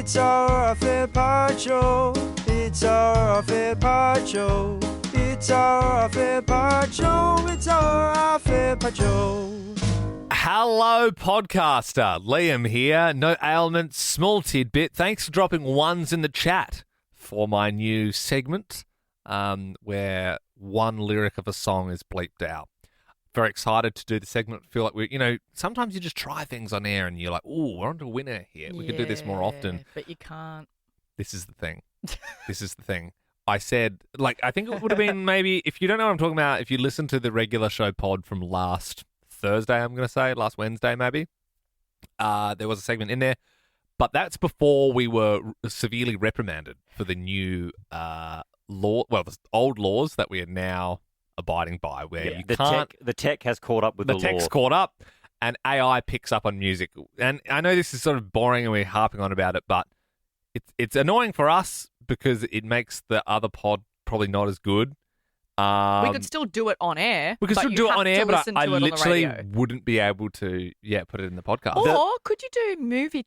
It's our off-air pod show. It's our off-air pod show. It's our off-air pod show. It's our off-air pod show. Hello, podcaster. Liam here. No ailments, small tidbit. Thanks for dropping ones in the chat for my new segment where one lyric of a song is bleeped out. Very excited to do the segment. Feel like sometimes you just try things on air and you're like, oh, we're on to a winner here. We could do this more often. But you can't. This is the thing. I said, I think it would have been maybe, if you don't know what I'm talking about, if you listen to the regular show pod from last Thursday, I'm going to say, last Wednesday maybe, there was a segment in there. But that's before we were severely reprimanded for the new the old laws that we are now abiding by, where you can't... The tech has caught up with the law. The tech's caught up, and AI picks up on music. And I know this is sort of boring and we're harping on about it, but it's annoying for us because it makes the other pod probably not as good. We could still do it on air. We could still do it on air, but I literally wouldn't be able to put it in the podcast. Or could you do movie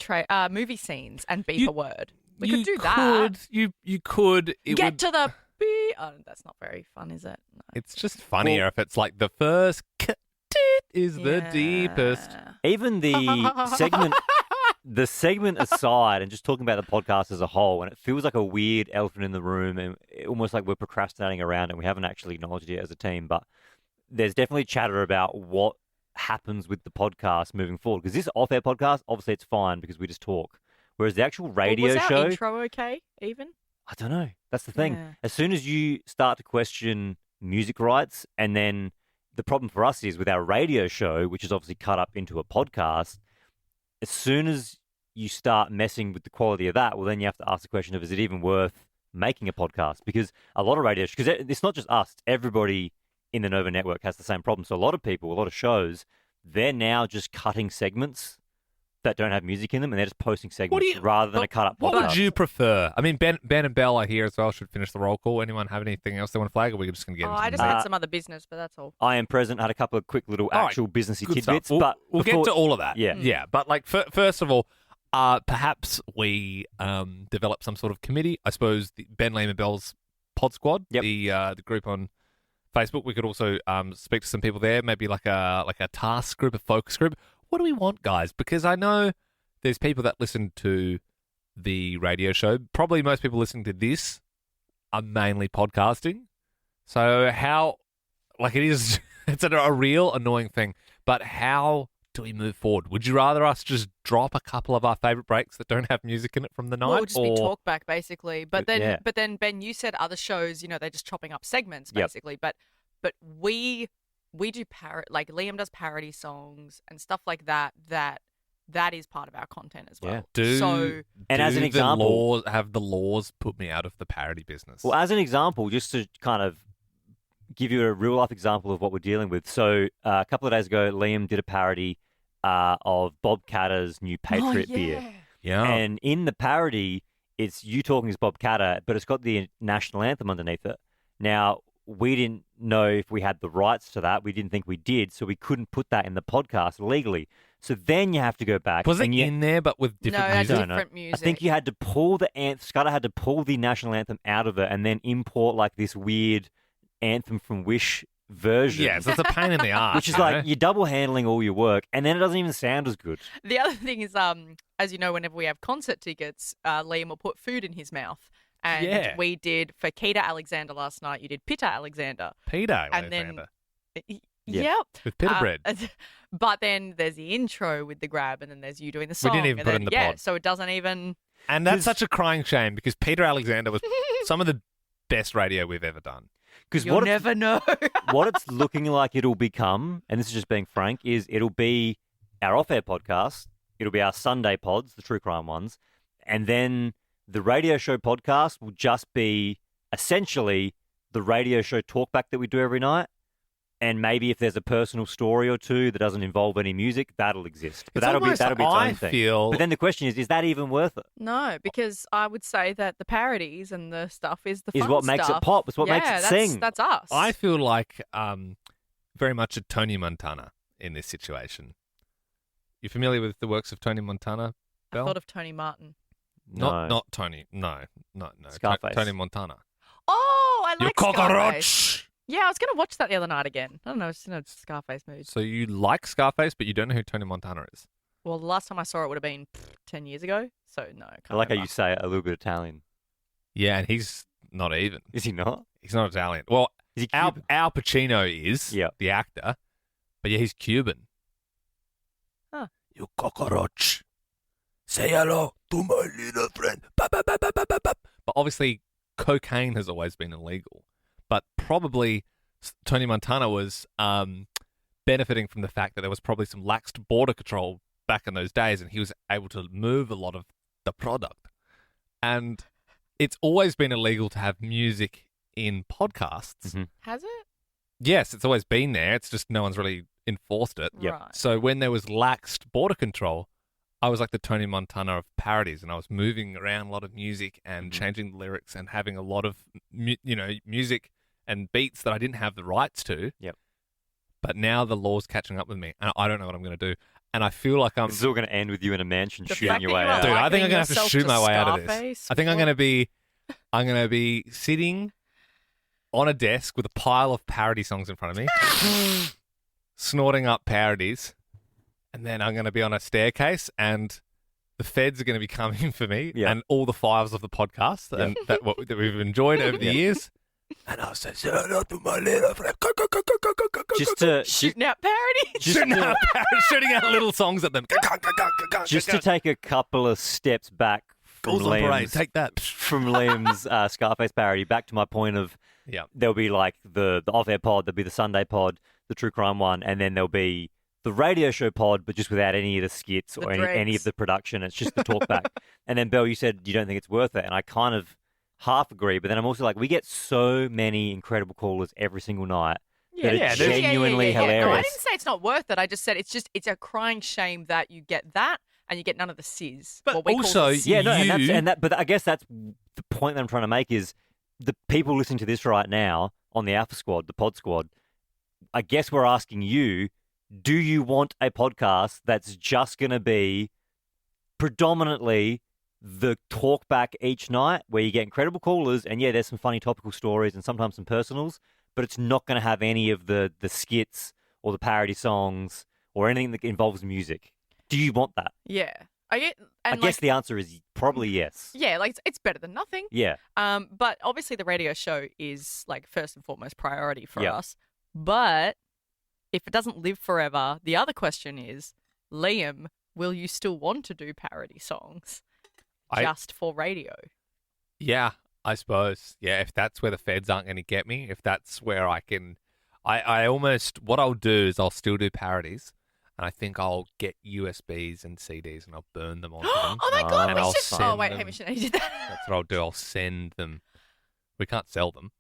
scenes and beep a word? We could do that. You could. Get to the beep. Oh, that's not very fun, is it? No. It's just funnier if it's like the first is the deepest. Even the segment aside, and just talking about the podcast as a whole, and it feels like a weird elephant in the room, and almost like we're procrastinating around it. And we haven't actually acknowledged it as a team, but there's definitely chatter about what happens with the podcast moving forward. Because this off-air podcast, obviously, it's fine because we just talk. Whereas the actual radio show... Was our intro okay, even? I don't know. That's the thing. Yeah. As soon as you start to question music rights, and then the problem for us is with our radio show, which is obviously cut up into a podcast, as soon as you start messing with the quality of that, well, then you have to ask the question of, is it even worth making a podcast? Because a lot of radio... Because it's not just us. Everybody in the Nova Network has the same problem. So a lot of people, a lot of shows, they're now just cutting segments that don't have music in them, and they're just posting segments rather than a cut-up podcast. What would you prefer? I mean, Ben and Belle are here as well. Should finish the roll call. Anyone have anything else they want to flag, or we're just going to get into I just had some other business, but that's all. I am present. Had a couple of quick little actual businessy tidbits. Stuff. But we'll get to all of that. Yeah. Yeah. But first of all, perhaps we develop some sort of committee. I suppose Ben, Liam and Belle's Pod Squad, the group on Facebook. We could also speak to some people there, maybe like a task group, a focus group. What do we want, guys? Because I know there's people that listen to the radio show. Probably most people listening to this are mainly podcasting. So it's a real annoying thing. But how do we move forward? Would you rather us just drop a couple of our favourite breaks that don't have music in it from the night? Well, it would just be talk back, basically. But then, Ben, you said other shows, they're just chopping up segments, basically. Yep. But we do Liam does parody songs and stuff like that. That is part of our content as well. Yeah. As an example, have the laws put me out of the parody business? Well, as an example, just to kind of give you a real life example of what we're dealing with. So a couple of days ago, Liam did a parody of Bob Catter's new Patriot beer. Yeah. And in the parody, it's you talking as Bob Catter, but it's got the national anthem underneath it. Now, we didn't know if we had the rights to that. We didn't think we did, so we couldn't put that in the podcast legally. So then you have to go back. Was it in there, but with different music? No, different music. I think you had to pull the Scudder had to pull the national anthem out of it and then import this weird anthem from Wish version. Yeah, so it's a pain in the ass. Which is you're double handling all your work, and then it doesn't even sound as good. The other thing is, as you know, whenever we have concert tickets, Liam will put food in his mouth. And we did, for Keita Alexander last night, you did Pitta Alexander. Alexander. Yep. With pita bread. But then there's the intro with the grab, and then there's you doing the song. We didn't even put it in the pod. So it doesn't even... And that's such a crying shame, because Peter Alexander was some of the best radio we've ever done. You'll never know. What it's looking like it'll become, and this is just being frank, is it'll be our off-air podcast, it'll be our Sunday pods, the true crime ones, and then the radio show podcast will just be essentially the radio show talkback that we do every night. And maybe if there's a personal story or two that doesn't involve any music, that'll exist. But that'll be its own thing. But then the question is that even worth it? No, because I would say that the parodies and the stuff is the fun stuff. Is what makes it pop. It's what makes it sing. That's us. I feel like very much a Tony Montana in this situation. You familiar with the works of Tony Montana, Belle? I thought of Tony Martin. No. Not Tony. No. Scarface. Tony Montana. Oh, I You like Scarface. cockroach! Yeah, I was going to watch that the other night again. I don't know, it's in a Scarface mood. So you like Scarface, but you don't know who Tony Montana is. Well, the last time I saw it would have been 10 years ago, so no. I I like how remember. you say it a little bit Italian. Yeah, and he's not even. Is he not? He's not Italian. Well, Is he Al Cuban? Pacino is the actor, but yeah, he's Cuban. Huh. You cockroach. Say hello to my little friend. Bop, bop, bop, bop, bop, bop. But obviously, cocaine has always been illegal. But probably Tony Montana was benefiting from the fact that there was probably some laxed border control back in those days, and he was able to move a lot of the product. And it's always been illegal to have music in podcasts. Mm-hmm. Has it? Yes, it's always been there. It's just no one's really enforced it. Yep. Right. So when there was laxed border control, I was like the Tony Montana of parodies, and I was moving around a lot of music and changing the lyrics and having a lot of music and beats that I didn't have the rights to. Yep. But now the law's catching up with me, and I don't know what I'm going to do. And I feel like I'm. This is all going to end with you in a mansion The shooting fact your that way you are out. Dude, I think I'm likening gonna have to yourself shoot my way out of this. Scarface, I think I'm gonna be sitting on a desk with a pile of parody songs in front of me, snorting up parodies, and then I'm gonna be on a staircase, and the feds are gonna be coming for me, and all the files of the podcast and that we've enjoyed over the years. And I'll say, "Say hello to my little friend." Shooting out parodies. Shooting out little songs at them. Just to take a couple of steps back from Goals on parade. Liam's, Take that. from Liam's Scarface parody, back to my point of there'll be like the off-air pod, there'll be the Sunday pod, the true crime one, and then there'll be the radio show pod, but just without any of the skits or any of the production. It's just the talkback. And then, Belle, you said you don't think it's worth it, and I kind of half agree, but then I'm also like, we get so many incredible callers every single night that are genuinely hilarious. No, I didn't say it's not worth it. I just said it's a crying shame that you get that and you get none of the sizz. But also, but I guess that's the point that I'm trying to make is the people listening to this right now on the Alpha Squad, the Pod Squad, I guess we're asking you, do you want a podcast that's just going to be predominantly the talk back each night where you get incredible callers and there's some funny topical stories and sometimes some personals, but it's not going to have any of the skits or the parody songs or anything that involves music? Do you want that? Yeah. I guess the answer is probably yes. Yeah, like it's better than nothing. Yeah. But obviously the radio show is like first and foremost priority for us. But if it doesn't live forever, the other question is, Liam, will you still want to do parody songs? Just for radio. Yeah, I suppose. Yeah, if that's where the feds aren't going to get me, if that's where I can... I almost... What I'll do is I'll still do parodies, and I think I'll get USBs and CDs, and I'll burn them onto them. Oh my God, we should... Oh, wait, them. Hamish, you did that. That's what I'll do. I'll send them. We can't sell them,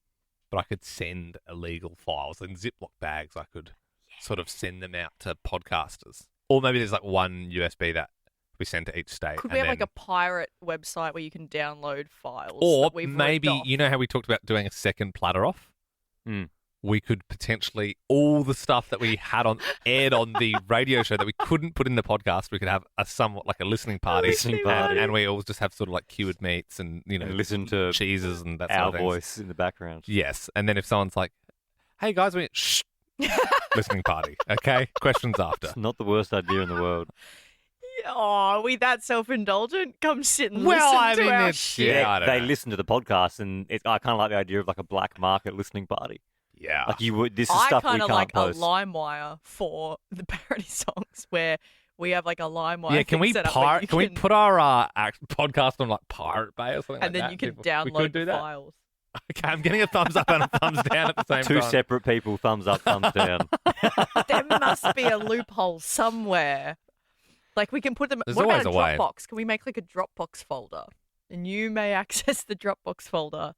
but I could send illegal files in Ziploc bags. I could sort of send them out to podcasters. Or maybe there's like one USB that we send to each state. Could we have like a pirate website where you can download files? Or that we've maybe, ripped off? you know how we talked about doing a second platter off? Mm. We could potentially, all the stuff that we had aired on the radio show that we couldn't put in the podcast, we could have a somewhat like a listening party. And we all just have sort of like cured meats and, and listen to cheeses and that sort our of things. voice in the background. Yes. And then if someone's like, hey guys, shh, listening party. Okay? Questions after. It's not the worst idea in the world. Oh, are we that self-indulgent? Come sit and listen to our shit. They listen to the podcast, and I kind of like the idea of like a black market listening party. Yeah, like you would. This is stuff we can't post. I kind of like a LimeWire for the parody songs, where we have like a LimeWire. Yeah, can we put our podcast on like Pirate Bay or something? And like then that? you can download the files. Okay, I'm getting a thumbs up and a thumbs down at the same time. Two separate people, thumbs up, thumbs down. There must be a loophole somewhere. Like we can put them. There's what always about a a way. Dropbox? Can we make like a Dropbox folder, and you may access the Dropbox folder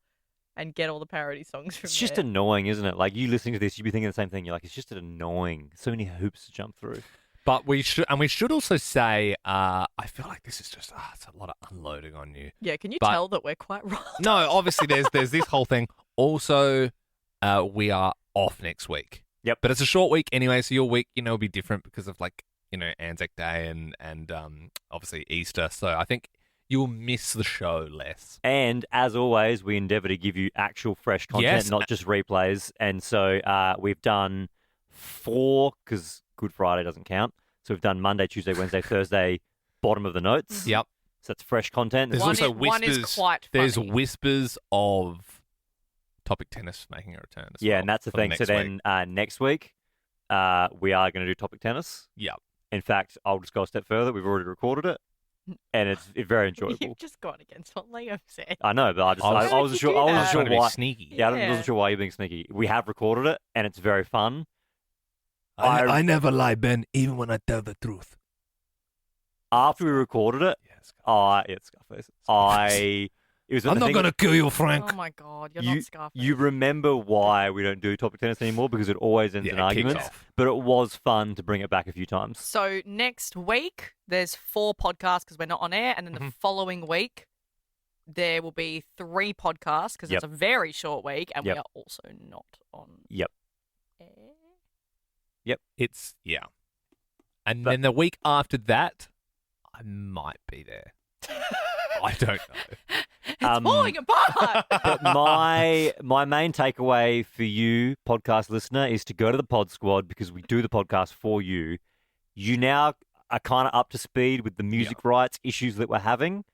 and get all the parody songs from It's just annoying, isn't it? Like you listening to this, you'd be thinking the same thing. You're like, it's just annoying. So many hoops to jump through. But we should also say, I feel like this is just it's a lot of unloading on you. Yeah, can you tell that we're quite wrong? No, obviously there's this whole thing. Also, we are off next week. Yep. But it's a short week anyway, so your week, will be different because of like, Anzac Day and obviously Easter. So I think You'll miss the show less. And as always, we endeavour to give you actual fresh content, Yes. not just replays. And so we've done 4, because Good Friday doesn't count. So we've done Monday, Tuesday, Wednesday, Thursday, bottom of the notes. Yep. So that's fresh content. There's One also is- one is whispers. quite There's funny. whispers of Topic Tennis making a return as Yeah, well and that's the for thing. next So then next week, we are going to do Topic Tennis. Yep. In fact, I'll just go a step further. We've already recorded it, and it's very enjoyable. You've just gone against what Liam said. I know, but I Why wasn't would sure. you do I that? wasn't trying sure to be why. sneaky. Yeah, I Yeah. wasn't sure why you're being sneaky. We have recorded it, and it's very fun. I never lie, Ben, even when I tell the truth. After we recorded it, it's Scarface. It was. I'm not going to kill you, Oh Frank. my God, you're not Scarface. You remember why we don't do Topic Tennis anymore? Because it always ends in Yeah, it kicks arguments. off. But it was fun to bring it back a few times. So next week there's 4 podcasts because we're not on air, and then the following week there will be 3 podcasts because Yep. it's a very short week, and Yep. we are also not on Yep. air. It's and But- then the week after that, I might be there. I don't know. It's falling apart. But my main takeaway for you, podcast listener, is to go to the Pod Squad because we do the podcast for you. You now are kind of up to speed with the music rights issues that we're having.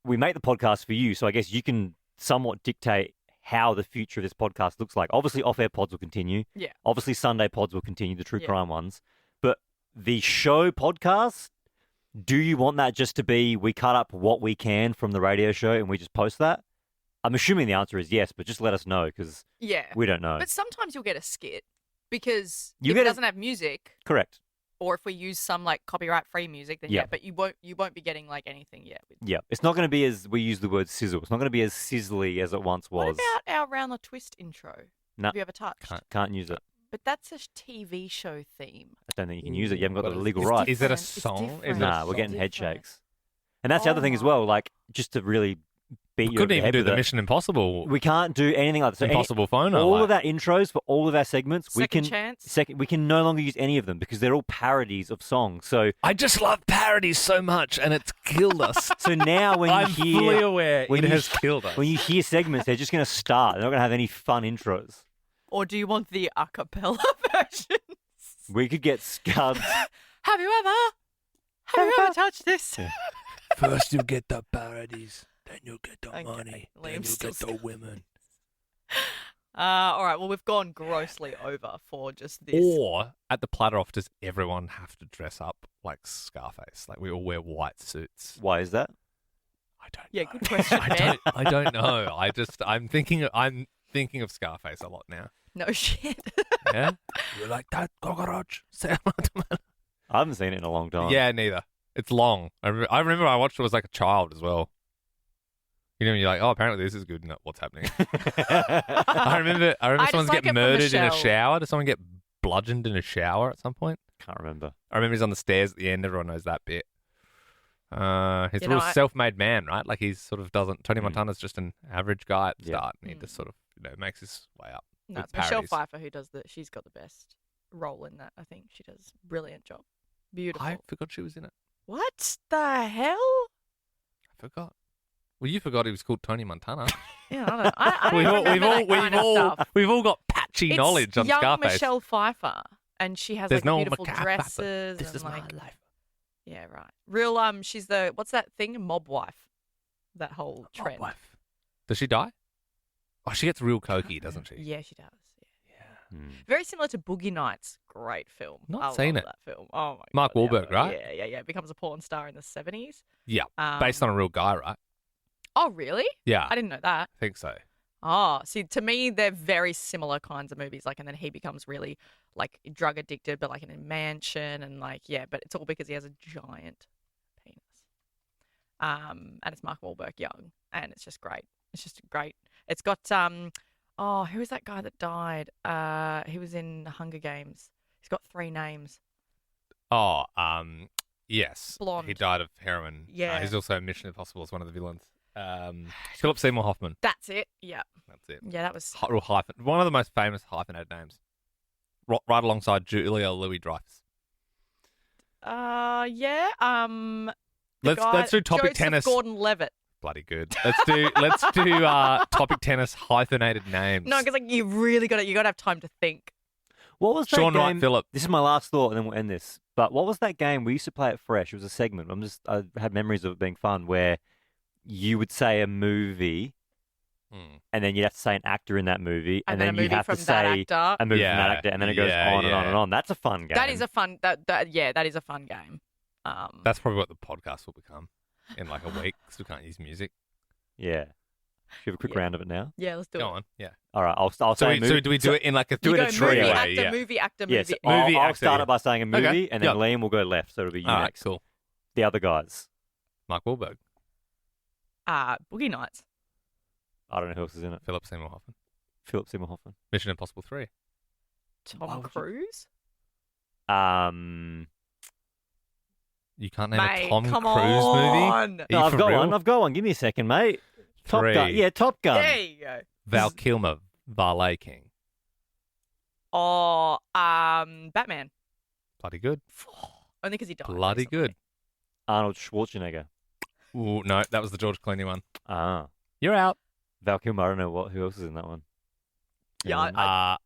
We make the podcast for you, so I guess you can somewhat dictate how the future of this podcast looks like. Obviously, off-air pods will continue. Yeah. Obviously, Sunday pods will continue, the true Yeah. crime ones. But the show podcast, do you want that just to be we cut up what we can from the radio show and we just post that? I'm assuming the answer is yes, but just let us know because Yeah. we don't know. But sometimes you'll get a skit because You if get it a- doesn't have music, Correct. or if we use some like copyright-free music, then Yeah. yeah. But you won't be getting like anything yet. Yeah. It's not going to be as, we use the word sizzle. It's not going to be as sizzly as it once What was. about our Round the Twist intro? No. Have you ever touched? Can't use it. But that's a TV show theme. I don't think you can use it. You haven't got the legal Is- rights. Is it a Different. It's song? Is different. it a Nah, we're getting song? head Different. shakes. And that's the other Oh thing as my. well, like, just to really beat We you couldn't over the even head do with the it. Mission Impossible. We can't do anything like that. So Impossible phone. all of our intros for all of our segments, Second chance. we can no longer use any of them because they're all parodies of songs. So I just love parodies so much, and it's killed us. so now when I'm you fully hear aware when it you- has killed us. when you hear segments, they're just going to start. They're not going to have any fun intros. Or do you want the a cappella version? We could get scuds. Have you ever touched this? First you get the parodies, then you get the Okay, money, then Liam's you still get the women. All right. Well, we've gone grossly over for just this. Or at the platter off, does everyone have to dress up like Scarface? Like we all wear white suits? Why is that? I don't. Yeah, know. good question, Ben. I don't know. I'm thinking of Scarface a lot now. No shit. Yeah. You like that, cockroach? Say I haven't seen it in a long time. Yeah, neither. It's long. I remember I watched it as like a child as well. You know, you're like, oh, apparently this is good. No, what's happening? I remember I just someone's like it getting from the murdered in a shell. shower. Did someone get bludgeoned in a shower at some point? Can't remember. I remember he's on the stairs at the end. Everyone knows that bit. He's a You real know, self-made man, right? Like he's sort of doesn't. Tony Mm. Montana's just an average guy at the Yeah. start, and he Mm. just sort of makes his way up. No, with it's Michelle parodies. Pfeiffer who does she's got the best role in that. I think she does a brilliant job. Beautiful. I forgot she was in it. What the hell? I forgot. Well, you forgot he was called Tony Montana. Yeah, I don't know. I don't remember that kind of stuff. we've all got patchy It's knowledge on young Scarface. Michelle Pfeiffer, and she has There's like no beautiful Maca- dresses. This and is like, my life. yeah, right. Real she's the what's that thing? Mob wife. That whole trend. Wife. Does she die? Oh, she gets real cokey, doesn't she? Yeah, she does. Yeah. Hmm. Very similar to Boogie Nights. Great film. Not I seen love it. that film. Oh my Mark god. Wahlberg, right? Yeah. Becomes a porn star in the 70s. Yeah. Based on a real guy, right? Oh, really? Yeah, I didn't know that. I think so. Oh, see, to me, they're very similar kinds of movies. Like, and then he becomes really like drug addicted, but like in a mansion, and like but it's all because he has a giant penis. And it's Mark Wahlberg young, and it's just great. It's just great. It's got who was that guy that died? He was in Hunger Games. He's got 3 names. Oh, yes. Blonde. He died of heroin. Yeah. He's also in Mission Impossible as one of the villains. Philip Seymour Hoffman. That's it. Yeah, That's it. yeah, that was. Real hyphen. One of the most famous hyphenated names. Right alongside Julia Louis-Dreyfus. Yeah. Let's do topic Joseph tennis. Gordon-Levitt. Bloody good. Let's do topic tennis hyphenated names. No, because like you got to have time to think. What was that Sean game? Wright Phillip. This is my last thought, and then we'll end this. But what was that game we used to play at Fresh? It was a segment. I had memories of it being fun, where you would say a movie, and then you'd have to say an actor in that movie, and then you'd have to say a movie from that actor, and then it goes on and on and on. That's a fun game. That is a fun. That is a fun game. That's probably what the podcast will become in like a week, because we can't use music. Yeah. Should we have a quick round of it now? Yeah, let's do it. Go on. Yeah. All right. I'll say So do we do it in like a do it a trio? Movie actor. Yes. Movie. I'll start it by saying a movie, Okay. and then Liam will go left, so it'll be you All right, next. cool. The other guys. Mark Wahlberg, Boogie Nights. I don't know who else is in it. Philip Seymour Hoffman, Philip Seymour Hoffman. Mission Impossible 3. Tom Cruise. You can't name Mate, a Tom come Cruise on. movie? No, I've got one. Give me a second, mate. Top 3. Gun. Yeah, Top Gun. There you go. Val Kilmer, Valet King. Or Batman. Bloody good. Only because he died. Bloody recently. good. Arnold Schwarzenegger. Ooh, no, that was the George Clooney one. Ah. You're out. Val Kilmer. I don't know who else is in that one. Yeah,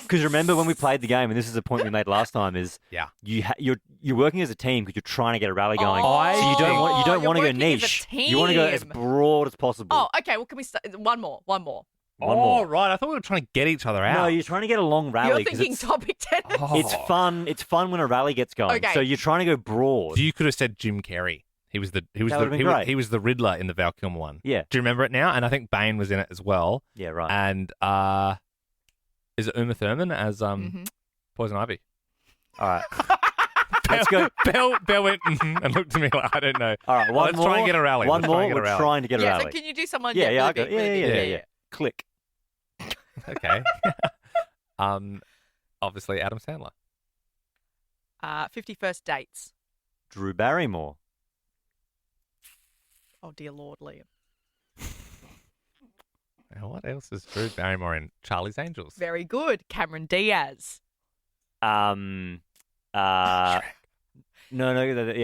Because remember when we played the game, and this is a point we made last time, is you're working as a team because you're trying to get a rally going. So you don't want to go working as a niche. You want to go as broad as possible. Oh, okay. Well, can we start? One more. One more. Right. I thought we were trying to get each other out. No, you're trying to get a long rally. You're thinking topic tennis. It's fun. It's fun when a rally gets going. Okay. So you're trying to go broad. You could have said Jim Carrey. He was the Riddler in the Val Kilmer one. Yeah. Do you remember it now? And I think Bane was in it as well. Yeah, right. And is it Uma Thurman as Poison Ivy? All right. Let's go. Belle went and looked at me like, I don't know. All right, Let's try and get a rally. One more. We're trying to get a Yeah, rally. so can you do someone? Yeah, really I big, got. really big? Yeah. Click. Okay. Obviously Adam Sandler. 50 First Dates. Drew Barrymore. Oh dear Lord, Liam. Now, what else is Drew Barrymore in? Charlie's Angels. Very good. Cameron Diaz. No, yeah,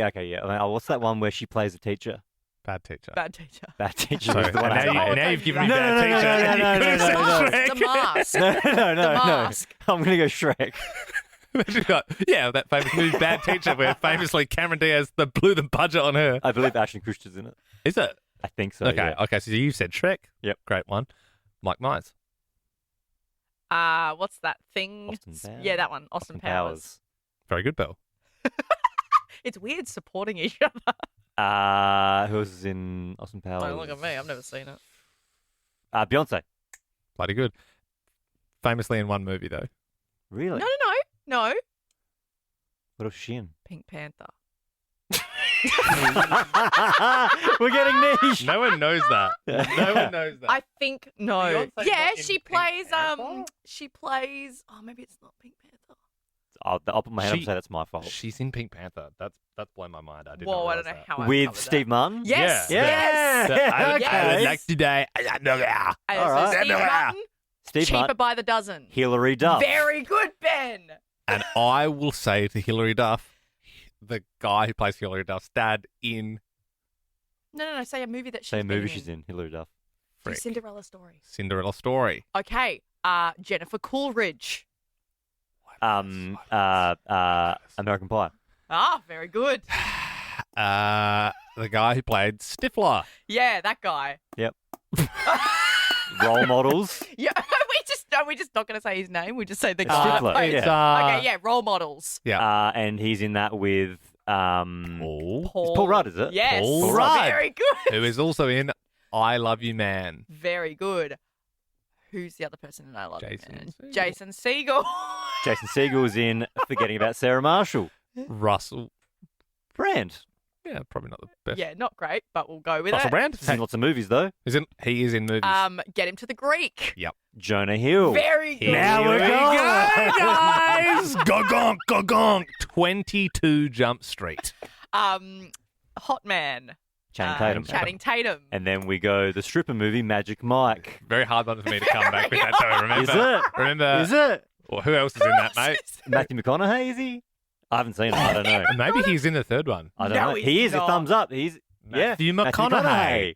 okay, yeah. I mean, what's that one where she plays a teacher? Bad Teacher. Bad teacher. Bad teacher. Sorry, is the one I now, made. now you've given me No, Bad no, Teacher. no, The Mask. No. The Mask. I'm gonna go Shrek. Yeah, that famous movie Bad Teacher, where famously Cameron Diaz blew the budget on her. I believe Ashton Kutcher's in it. Is it? I think so. Okay, yeah. okay. So you said Shrek. Yep. Great one. Mike Myers. What's that thing? Austin Powers. Yeah, that one. Austin Powers. Very good, Belle. It's weird supporting each other. Who else is in Austin Powers? Don't look at me. I've never seen it. Beyonce. Bloody good. Famously in one movie, though. Really? No. What else is she in? Pink Panther. We're getting niche. No one knows that. No one knows that. I think no. Beyonce's Yeah, not in she Pink plays. Panther? She plays. Oh, maybe it's not Pink Panther. I'll put my hand up and say that's my fault. She's in Pink Panther. That's blown my mind. I didn't Whoa, I realize don't know that. how. I With covered Steve that. Martin? Yes. Yeah. Yes. I Okay. would like today. And All so right. Steve Martin, Steve cheaper Martin. by the dozen. Hilary Duff. Very good, Ben. And I will say to Hilary Duff, the guy who plays Hilary Duff's dad in No. Say a movie that she's Same been movie she's in. Hilary Duff. Do Frick. Cinderella Story. Cinderella Story. Okay. Jennifer Coolidge. American Pie. Ah, very good. The guy who played Stifler. Yeah, that guy. Yep. Role models. Yeah, we're just not going to say his name. We just say the guy. Stifler, that plays- yeah. Okay, yeah, role models. Yeah. And he's in that with Paul. It's Paul Rudd, is it? Yes. Paul Rudd. Very good. Who is also in I Love You Man. Very good. Who's the other person in I Love You, Jason Man? Segel. Jason Segel. Jason Segel was in Forgetting About Sarah Marshall. Russell. Brand. Yeah, probably not the best. Yeah, not great, but we'll go with Russell it. Brand. He's in lots of movies, though. He is in movies. Get him to the Greek. Yep. Jonah Hill. Very good. Now Here we're we going. go, guys. Gogonk, gogonk. 22 Jump Street. Hot Man. Channing Tatum. Channing Tatum. And then we go the stripper movie Magic Mike. Very hard one for me to come back with that, though. Remember? Is it? Remember? Is it? Well, who else is in that, mate? Matthew McConaughey, is he? I haven't seen it. I don't know. Maybe he's in the third one. I don't know. He is. not. A thumbs up. He's Matthew McConaughey.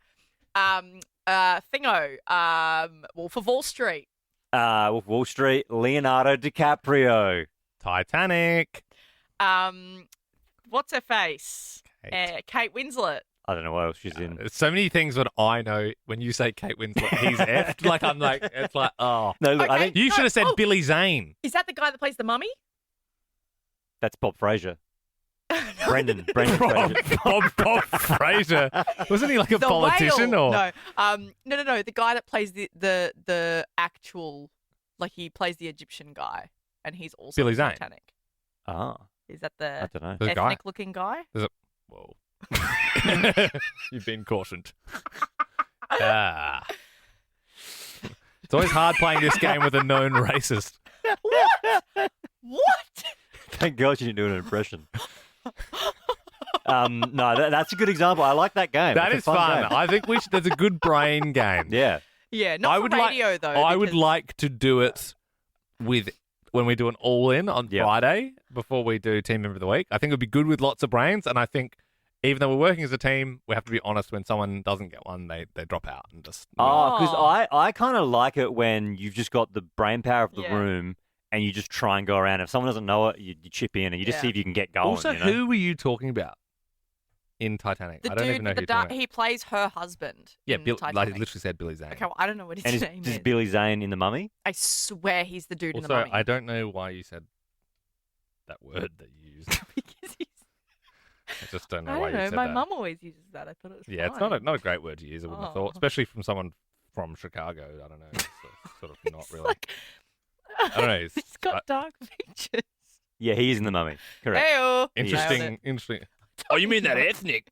Wolf of Wall Street. Wolf of Wall Street. Leonardo DiCaprio. Titanic. What's her face? Kate Winslet. I don't know what else she's in. There's so many things that I know when you say Kate Winslet, he's effed. Like, I'm like, it's like, oh. No, look, Okay. I think You should have said Billy Zane. Is that the guy that plays the mummy? that's Bob Fraser. Brendan Fraser. Bob Fraser. Wasn't he like a The politician whale. or? No. The guy that plays the actual, like he plays the Egyptian guy, and he's also Billy in Zane. Titanic. Ah, Is that I the don't know. There's a guy. ethnic-looking guy? Whoa. You've been cautioned. Ah. It's always hard playing this game with a known racist. What? Thank God you didn't do an impression. No, that's a good example. I like that game. That It's is a fun. game. I think there's a good brain game. Yeah. Yeah, not for radio though. I would because- like to do it when we do an all-in on Yep. Friday before we do Team Member of the Week. I think it would be good with lots of brains, and I think even though we're working as a team, we have to be honest. When someone doesn't get one, they drop out and just. Oh, because Oh. I kind of like it when you've just got the brain power of the Yeah. room and you just try and go around. If someone doesn't know it, you chip in and you just Yeah. see if you can get going. Also, you know? who were you talking about in Titanic? The I don't dude even know with who the you're dark, talking about. he plays her husband. Yeah, in Bill, like Titanic. he literally said Billy Zane. Okay, well, I don't know what his And name is is. Billy Zane in The Mummy? I swear he's the dude in the Also, mummy. I don't know why you said that word that you used. Because he's, I just don't know I why don't you know. said My that. mum always uses that. I thought it was Yeah, it's fine. not a great word to use. I wouldn't have Oh. thought, especially from someone from Chicago. I don't know. It's sort of not It's really. like, I don't know. It's got dark features. Yeah, he is in The Mummy. Correct. Hey-o. Interesting. Oh, you mean that ethnic?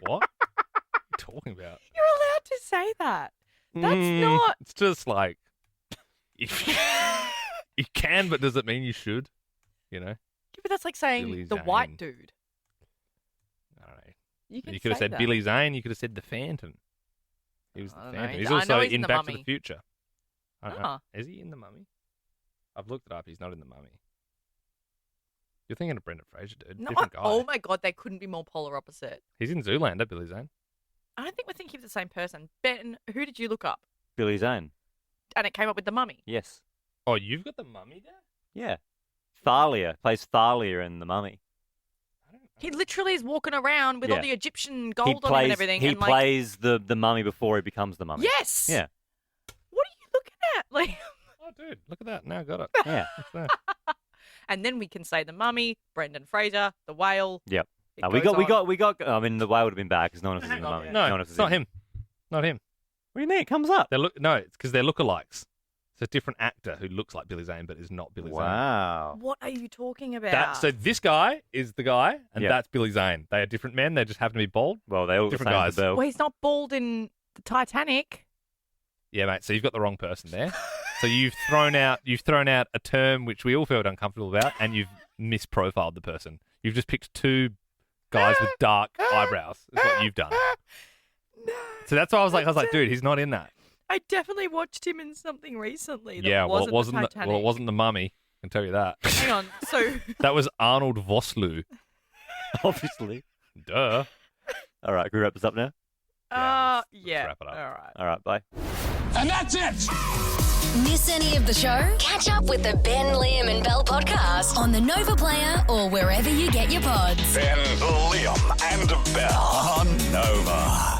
What? What are you talking about? You're allowed to say that. That's not. It's just like if you can, but does it mean you should? You know. Yeah, but that's like saying Billy the white Zane. dude. I don't know. You can You could have say said that. Billy Zane. You could have said the Phantom. He was the I don't know. Phantom. I He's know also he's in the Back to Mummy. the Future. I don't know. Ah. Is he in the Mummy? I've looked it up. He's not in the Mummy. You're thinking of Brendan Fraser, dude. No, Different guy. oh my god, they couldn't be more polar opposite. He's in Zoolander, Billy Zane. I don't think we're thinking of the same person. Ben, who did you look up? Billy Zane. And it came up with the mummy. Yes. Oh, you've got the Mummy there? Yeah. Thalia plays Thalia in The Mummy. He literally is walking around with all Yeah. the Egyptian He gold on him plays. and everything. He and like, plays the mummy before he becomes the mummy. yes. Yeah. What are you looking at? Like, Oh, dude, look at that. Now I got it. Yeah. It's there. and then we can say the mummy, Brendan Fraser, the whale. Yep. It We goes got. on. I mean, the whale would have been bad because no one else is in the on, mummy. yeah. No, one else it's is not in- him. Not him. What do you mean? It comes up. No, it's because they're lookalikes. It's a different actor who looks like Billy Zane but is not Billy Zane. Wow. What are you talking about? So this guy is the guy, and Yeah. that's Billy Zane. They are different men. They just happen to be bald. Well, they all Different the same as guys. the Belle. Well, he's not bald in the Titanic. Yeah, mate. So you've got the wrong person there. So you've thrown out a term which we all felt uncomfortable about, and you've misprofiled the person. You've just picked two guys with dark eyebrows. Is what you've done. No. So that's why I was like, dude, he's not in that. I definitely watched him in something recently. That Yeah, well, wasn't it wasn't. the Titanic. Well, it wasn't the Mummy. I can tell you that. Hang on. So That was Arnold Vosloo. Obviously. Duh. All right, can we wrap this up now? let's yeah. wrap it up. All right. All right, bye. And that's it. Miss any of the show? Catch up with the Ben, Liam and Belle podcast on the Nova Player or wherever you get your pods. Ben, Liam, and Belle on Nova.